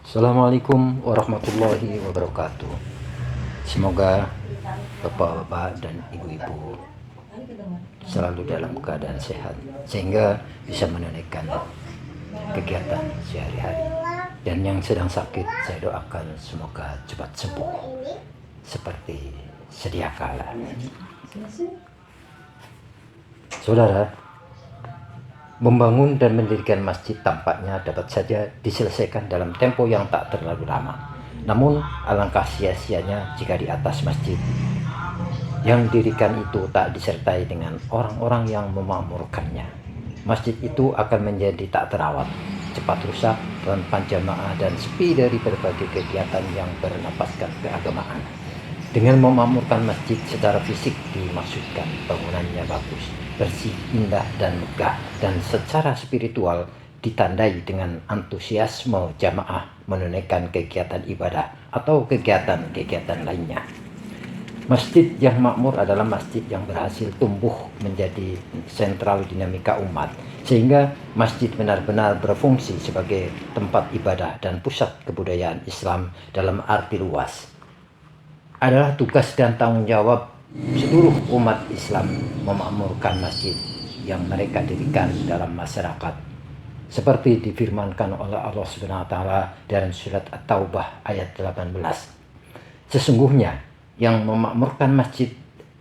Assalamualaikum warahmatullahi wabarakatuh. Semoga bapak-bapak dan ibu-ibu selalu dalam keadaan sehat sehingga bisa menunaikan kegiatan sehari-hari. Dan yang sedang sakit, saya doakan semoga cepat sembuh seperti sedia kala. Saudara, membangun dan mendirikan masjid tampaknya dapat saja diselesaikan dalam tempo yang tak terlalu lama. Namun alangkah sia-sianya jika di atas masjid yang didirikan itu tak disertai dengan orang-orang yang memakmurkannya. Masjid itu akan menjadi tak terawat, cepat rusak, tanpa jamaah dan sepi dari berbagai kegiatan yang bernapaskan keagamaan. Dengan memakmurkan masjid secara fisik dimaksudkan bangunannya bagus, bersih, indah, dan megah, dan secara spiritual ditandai dengan antusiasme jamaah menunaikan kegiatan ibadah atau kegiatan-kegiatan lainnya. Masjid yang makmur adalah masjid yang berhasil tumbuh menjadi sentral dinamika umat, sehingga masjid benar-benar berfungsi sebagai tempat ibadah dan pusat kebudayaan Islam dalam arti luas. Adalah tugas dan tanggung jawab seluruh umat Islam memakmurkan masjid yang mereka dirikan dalam masyarakat, seperti difirmankan oleh Allah Subhanahu wa taala dalam surat At-Taubah ayat 18. Sesungguhnya yang memakmurkan masjid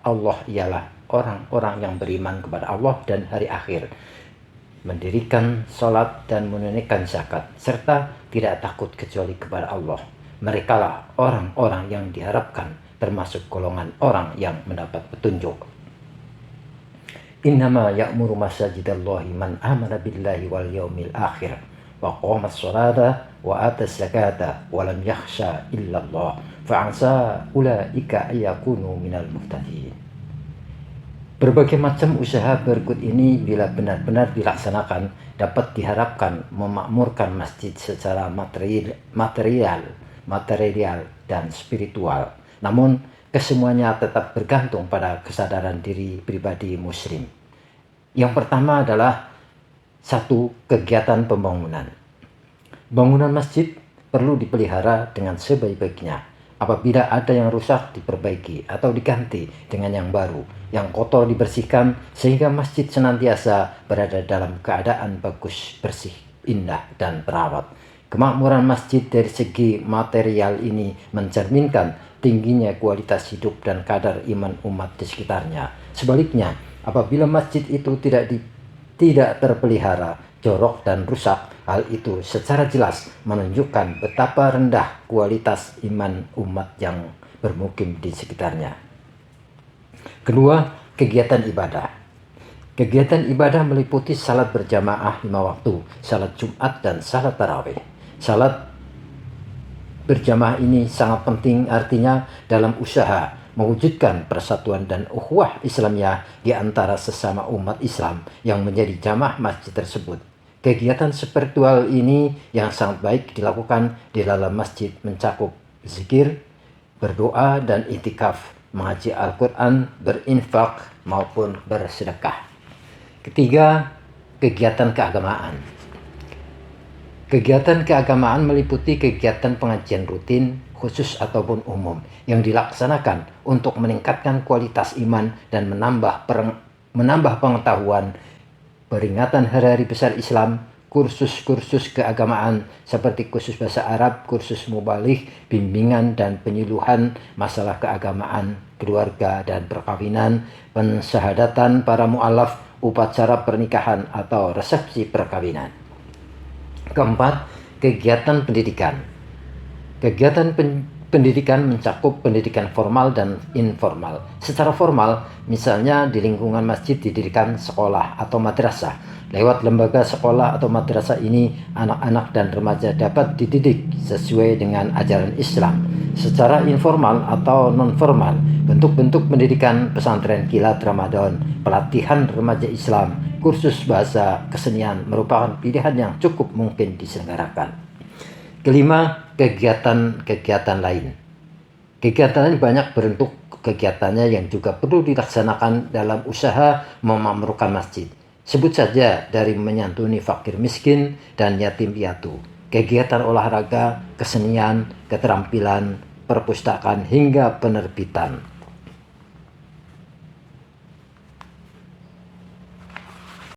Allah ialah orang-orang yang beriman kepada Allah dan hari akhir, mendirikan sholat dan menunaikan zakat, serta tidak takut kecuali kepada Allah. Merekalah orang-orang yang diharapkan termasuk golongan orang yang mendapat petunjuk. Innama ya'muru masajidallahi man amana billahi wal yaumil akhir wa qama as-salata wa ata az-zakata wa lam yakhsha illa Allah fa'asa ulaika ayakunu minal muhtadin. Berbagai macam usaha berikut ini bila benar-benar dilaksanakan dapat diharapkan memakmurkan masjid secara material dan spiritual. Namun kesemuanya tetap bergantung pada kesadaran diri pribadi muslim. Yang pertama adalah satu, kegiatan pembangunan. Bangunan masjid perlu dipelihara dengan sebaik-baiknya. Apabila ada yang rusak diperbaiki atau diganti dengan yang baru, yang kotor dibersihkan sehingga masjid senantiasa berada dalam keadaan bagus, bersih, indah, dan terawat. Kemakmuran masjid dari segi material ini mencerminkan tingginya kualitas hidup dan kadar iman umat di sekitarnya. Sebaliknya, apabila masjid itu tidak terpelihara, jorok dan rusak, hal itu secara jelas menunjukkan betapa rendah kualitas iman umat yang bermukim di sekitarnya. Kedua, kegiatan ibadah. Kegiatan ibadah meliputi salat berjamaah 5 waktu, salat Jumat, dan salat tarawih. Salat berjamaah ini sangat penting, artinya dalam usaha mewujudkan persatuan dan ukhuwah Islamiyah di antara sesama umat Islam yang menjadi jamaah masjid tersebut. Kegiatan spiritual ini yang sangat baik dilakukan di dalam masjid mencakup zikir, berdoa, dan iktikaf, mengaji Al-Quran, berinfak, maupun bersedekah. Ketiga, kegiatan keagamaan. Kegiatan keagamaan meliputi kegiatan pengajian rutin, khusus ataupun umum yang dilaksanakan untuk meningkatkan kualitas iman dan menambah pengetahuan, peringatan hari-hari besar Islam, kursus-kursus keagamaan seperti kursus bahasa Arab, kursus mubalik, bimbingan dan penyuluhan masalah keagamaan, keluarga dan perkawinan, pensyahadatan para mu'alaf, upacara pernikahan atau resepsi perkawinan. Keempat, kegiatan pendidikan. Kegiatan pendidikan mencakup pendidikan formal dan informal. Secara formal, misalnya di lingkungan masjid didirikan sekolah atau madrasah. Lewat lembaga sekolah atau madrasah ini, anak-anak dan remaja dapat dididik sesuai dengan ajaran Islam. Secara informal atau non-formal, bentuk-bentuk pendidikan pesantren kilat Ramadan, pelatihan remaja Islam, kursus bahasa, kesenian merupakan pilihan yang cukup mungkin diselenggarakan. Kelima, kegiatan-kegiatan lain. Kegiatan lain banyak bentuk kegiatannya yang juga perlu dilaksanakan dalam usaha memakmurkan masjid. Sebut saja dari menyantuni fakir miskin dan yatim piatu, kegiatan olahraga, kesenian, keterampilan, perpustakaan, hingga penerbitan.